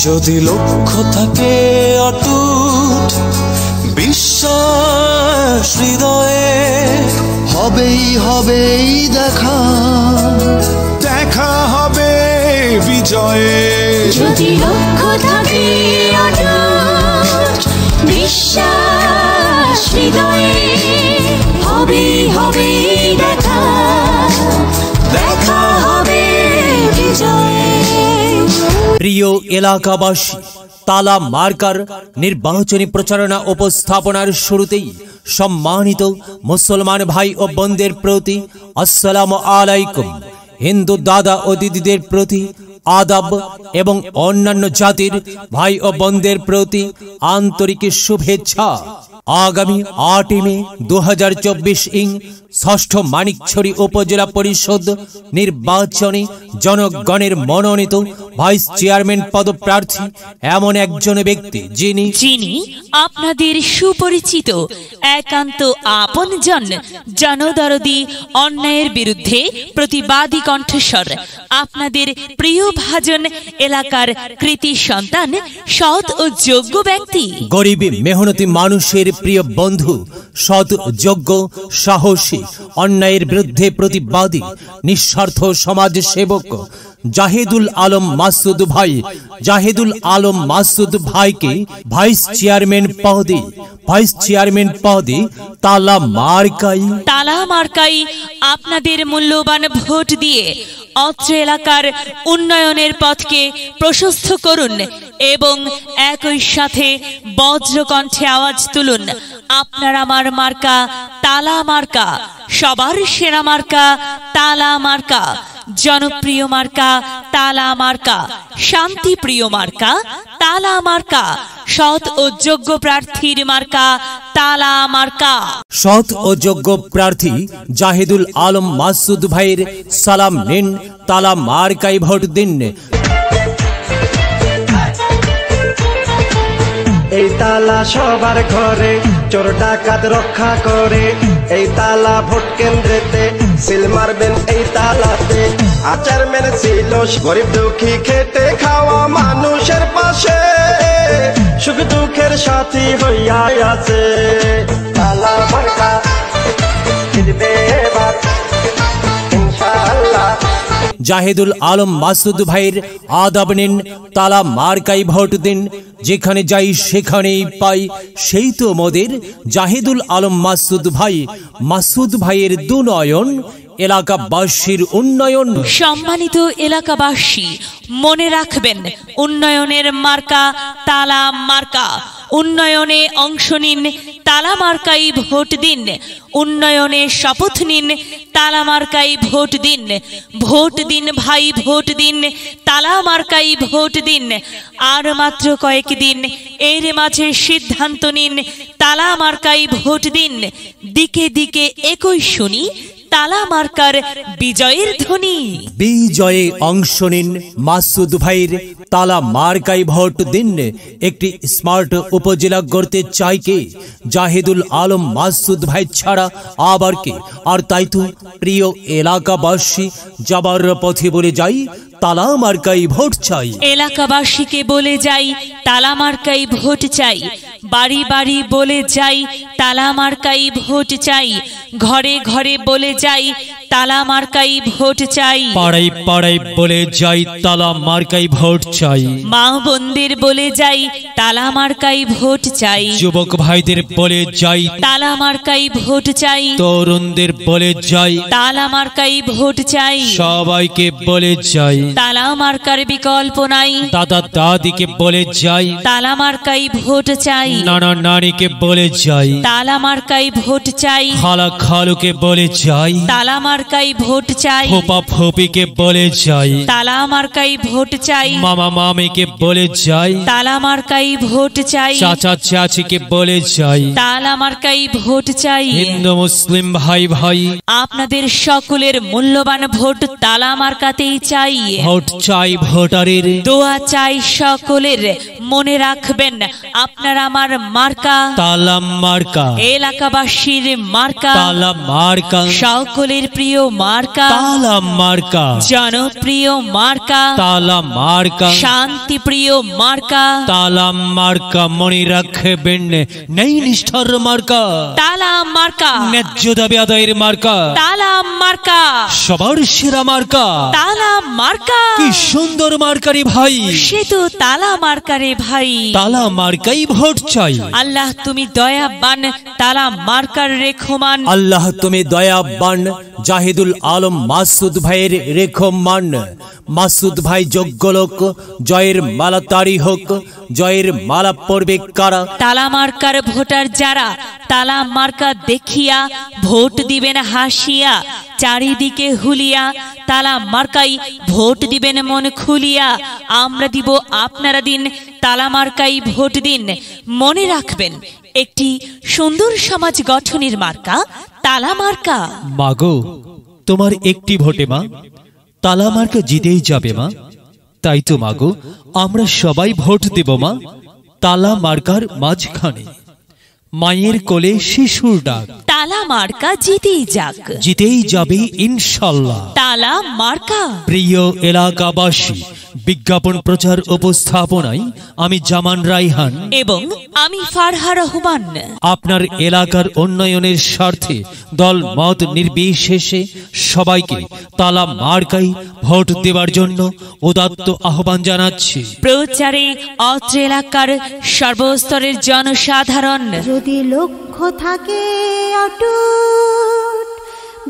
যদি লক্ষ্য থাকে অটুট বিশ্বাস হৃদয়ে, হবেই হবেই দেখা, দেখা হবে বিজয়ে। যদি লক্ষ্য থাকে অটুট বিশ্বাস হৃদয়ে, হবেই হবেই দেখা, দেখা হবে বিজয়ে। প্রিয় এলাকাবাসী, তালা মার্কার নির্বাচনী প্রচারণা উপস্থাপনার শুরুতেই সম্মানিত মুসলমান ভাই ও বোনদের প্রতি আসসালামু আলাইকুম, হিন্দু দাদা ও দিদিদের প্রতি আদাব এবং অন্যান্য জাতির ভাই ও বোনদের প্রতি আন্তরিক শুভেচ্ছা। আগামী 8 মে 2024 ইং ষষ্ঠ মানিকছড়ি উপজেলা পরিষদ নির্বাচনে জনগণের মনোনীত ভাইস চেয়ারম্যান পদপ্রার্থী এমন একজন ব্যক্তি যিনি আপনাদের সুপরিচিত একান্ত আপনজন, জনদরদি, অন্যায়ের বিরুদ্ধে প্রতিবাদী কণ্ঠস্বর, আপনাদের প্রিয় ভাজন এলাকার কৃতি সন্তান, সৎ ও যোগ্য ব্যক্তি, গরিব মেহনতি মানুষের প্রিয় বন্ধু, সৎ যোগ্য সাহসী, অন্যায়ের বিরুদ্ধে প্রতিবাদী, নিঃস্বার্থ সমাজ সেবক জাহিদুল আলম মাসুদ ভাই। জাহিদুল আলম মাসুদ ভাইকে ভাইস চেয়ারম্যান পদে তালা মার্কাই আপনাদের মূল্যবান ভোট দিয়ে অত্র এলাকার উন্নয়নের পথকে প্রশস্ত করুন এবং একই সাথে বজ্রকণ্ঠে আওয়াজ তুলুন, আপনার আমার মার্কা তালা মার্কা, সবার সেরা মার্কা তালা মার্কা, জনপ্রিয় মার্কা তালা মার্কা, শান্তিপ্রিয় মার্কা তালা মার্কা, সৎ ও যোগ্য প্রার্থীর মার্কা তালা মার্কা। সৎ ও যোগ্য প্রার্থী জাহিদুল আলম মাসুদ ভাইয়ের সালাম নিন, তালা মার্কায় ভোট দিন। এই তালা সবার ঘরে, চোর ডাকাত রক্ষা করে। এই তালা ভোট কেন্দ্রেতে সিল মারবেন এই তালাতে। আচার মেনে ছিল গরিব দুঃখী খেটে খাওয়া মানুষের পাশে, সুখ দুঃখের সাথী হইয়া আছে। তালা মার্কা জিতবে এবার ইনশাআল্লাহ। জাহিদুল আলম মাসুদ ভাইয়ের আদাব নিন, তালা মার্কাই ভোট দিন। যেখানে যাই সেখানেই পাই, সেই তো মোদের জাহিদুল আলম মাসুদ ভাইয়ের দুনয়ন, এলাকাবাসীর উন্নয়ন। সম্মানিত এলাকাবাসী, মনে রাখবেন, উন্নয়নের মার্কা তালা মার্কা। উন্নয়নে অংশ নিন, তালা মার্কাই ভোট দিন। উন্নয়নে শপথ নিন, তালা মার্কাই ভোট দিন। ভোট দিন ভাই, ভোট দিন, তালা মার্কাই ভোট দিন। আর মাত্র কয়েকদিন, এর মাঝে সিদ্ধান্ত নিন, তালা মার্কাই ভোট দিন। দিকে দিকে একই শুনি তালা মার্কার বিজয়ের ধ্বনি। বিজয়ে অংশ নিন, মাসুদ ভাইয়ের তালা মার্কাই ভোট দিন। একটি স্মার্ট উপজেলা গড়তে চাই কে? জাহিদুল আলম মাসুদ ভাই ছাড়া আবার কে? আর তাই তো প্রিয় এলাকাবাসী, যাবার পথে বলে যাই, তালা মার্কাই ভোট চাই। এলাকাবাসীকে বলে যাই, তালা মার্কাই ভোট চাই। বাড়ি বাড়ি বলে যাই, তালা মার্কাই ভোট চাই। ঘরে ঘরে বলে যাই, তালা মার্কাই ভোট চাই। পাড়ায় পাড়ায় বলে যাই, তালা মার্কাই ভোট চাই। মা বোনদের বলে যাই, তালা মার্কাই ভোট চাই। যুবক ভাইদের বলে যাই, তালা মার্কাই ভোট চাই। তরুণদের বলে যাই, তালা মার্কাই ভোট চাই। সবাইকে বলে যাই, তালা মার্কার বিকল্প নাই। দাদা দাদিকে বলে যাই, তালা মার্কাই ভোট চাই। নানা নানিকে বলে যাই, তালা মার্কাই ভোট চাই। খালা খালুকে বলে যাই, তালা মার্কাই ভোট চাই। ফুপা ফুপিকে বলে যাই, তালা মার্কাই ভোট চাই। মামা মামিকে বলে যাই, তালা মার্কাই ভোট চাই। চাচা চাচিকে বলে যাই, তালা মার্কাই ভোট চাই। হিন্দু মুসলিম ভাই ভাই, আপনাদের সকলের মূল্যবান ভোট তালা মার্কাতেই চাই। ভোট চাই ভোটারের, দোয়া চাই সকলের, মনে রাখবেন আপনার আমার মার্কা তালা মার্কা, এলাকাবাসীর মার্কা তালা মার্কা, সকলের প্রিয় মার্কা তালা মার্কা, জনপ্রিয় মার্কা তালা মার্কা, শান্তিপ্রিয় মার্কা তালা মার্কা। মনে রাখবেন নেই নিষ্ঠার মার্কা, তালা মার্কা ন্যায্য দাবি আদায়ের মার্কা, তালা মার্কা সবার সেরা মার্কা, তালা মার্কা। কি সুন্দর মার্কারি ভাই, সে তো তালা মার্কারে ভাই। তালা মার্কাই ভোট চাই। আল্লাহ তুমি দয়াবান, তালা মার্কার রেখমান। আল্লাহ তুমি দয়াবান, জাহিদুল আলম মাসুদ ভাইয়ের রেখমান। মাসুদ ভাই যোগ্য লোক, জয়ের মালা তারি হোক। জয়ের মালা পড়বে কারা? তালা মার্কার ভোটার যারা, তালা মার্কা দেখিয়া ভোট দিবেন হাসিয়া। চারিদিকে হুলিয়া তালা মার্কাই ভোট দিবেন মন খুলিয়া। আমরা দিব আপনারা দিন, তালা মার্কাই ভোট দিন। মনে রাখবেন একটি সুন্দর সমাজ গঠনের মার্কা তালা মার্কা। মাগো তোমার একটি ভোটে মা তালা মার্কা জিতেই যাবে মা। তাই তো মাগো আমরা সবাই ভোট দেব মা তালা মার্কার মাঝখানে। মায়ের কোলে শিশুর ডাক, তালা মার্কা জিতেই যাক, জিতেই যাবে ইনশাল্লাহ তালা মার্কা। প্রিয় এলাকাবাসী, বিজ্ঞাপন প্রচার উপস্থাপনায় আমি জামান রাইহান এবং আমি ফারহা রহমান আপনার এলাকার উন্নয়নের স্বার্থে দল মত নির্বিশেষে সবাইকে তালা মার্কাই ভোট দেওয়ার জন্য উদাত্ত আহ্বান জানাচ্ছি। প্রচারে অত্র এলাকার সর্বস্তরের জনসাধারণ যদি লক্ষ্য থাকে অটুট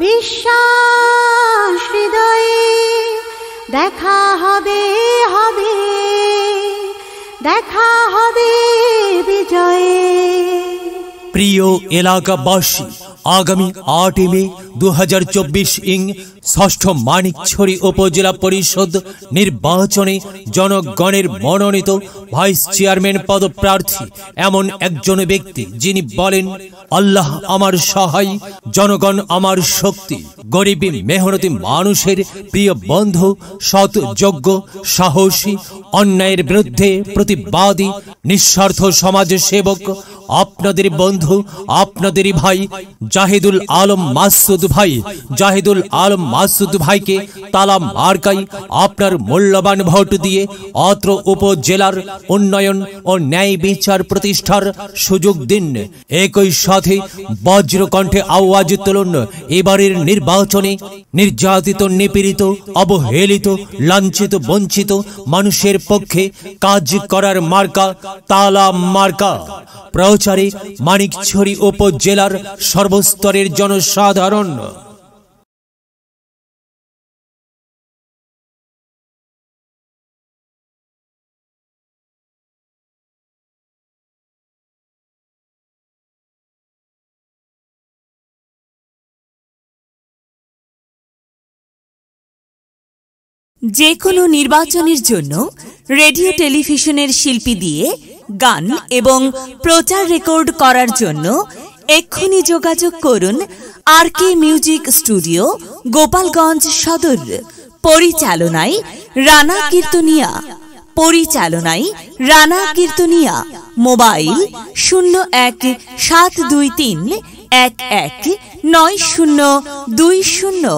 বিশ্বাস হৃদয়ে, দেখা হবে হবে দেখা হবে বিজয়ে। প্রিয় এলাকাবাসী, আগামী 8 মে 2024 ইং 6ষ্ঠ মানিকছড়ি উপজেলা পরিষদ নির্বাচনে জনগণের মনোনীত ভাইস চেয়ারম্যান পদপ্রার্থী এমন একজন ব্যক্তি যিনি বলেন, আল্লাহ আমার সহায়, জনগণ আমার শক্তি। গরিব মেহনতি মানুষের প্রিয় বন্ধু, সৎ যোগ্য সাহসী, অন্যায়ের বিরুদ্ধে প্রতিবাদী, নিঃস্বার্থ সমাজ সেবক, আপনাদের বন্ধু, আপনাদেরই ভাই জাহিদুল আলম মাসুদ ভাই। জাহিদুল আলম মাসুদ ভাইকে তালা মার্কাই আপনার মূল্যবান ভোট দিয়ে অত্র উপজেলার উন্নয়ন ও ন্যায় বিচার প্রতিষ্ঠার সুযোগ দিন। একই সাথে বজ্রকণ্ঠে আওয়াজ তুলুন, এবারের নির্বাচনে নির্যাতিত, নিপীড়িত, অবহেলিত, লাঞ্ছিত, বঞ্চিত মানুষের পক্ষে কাজ করার মার্কা তালা মার্কা। প্রচারে মানিকছড়ি উপজেলার সর্বস্তরের জনসাধারণ। যে কোনো নির্বাচনের জন্য রেডিও টেলিভিশনের শিল্পী দিয়ে গান এবং প্রচার রেকর্ড করার জন্য এক্ষুনি যোগাযোগ করুন RK মিউজিক স্টুডিও, গোপালগঞ্জ সদর। পরিচালনায় রানা কীর্তনিয়া। মোবাইল 01-723-119020।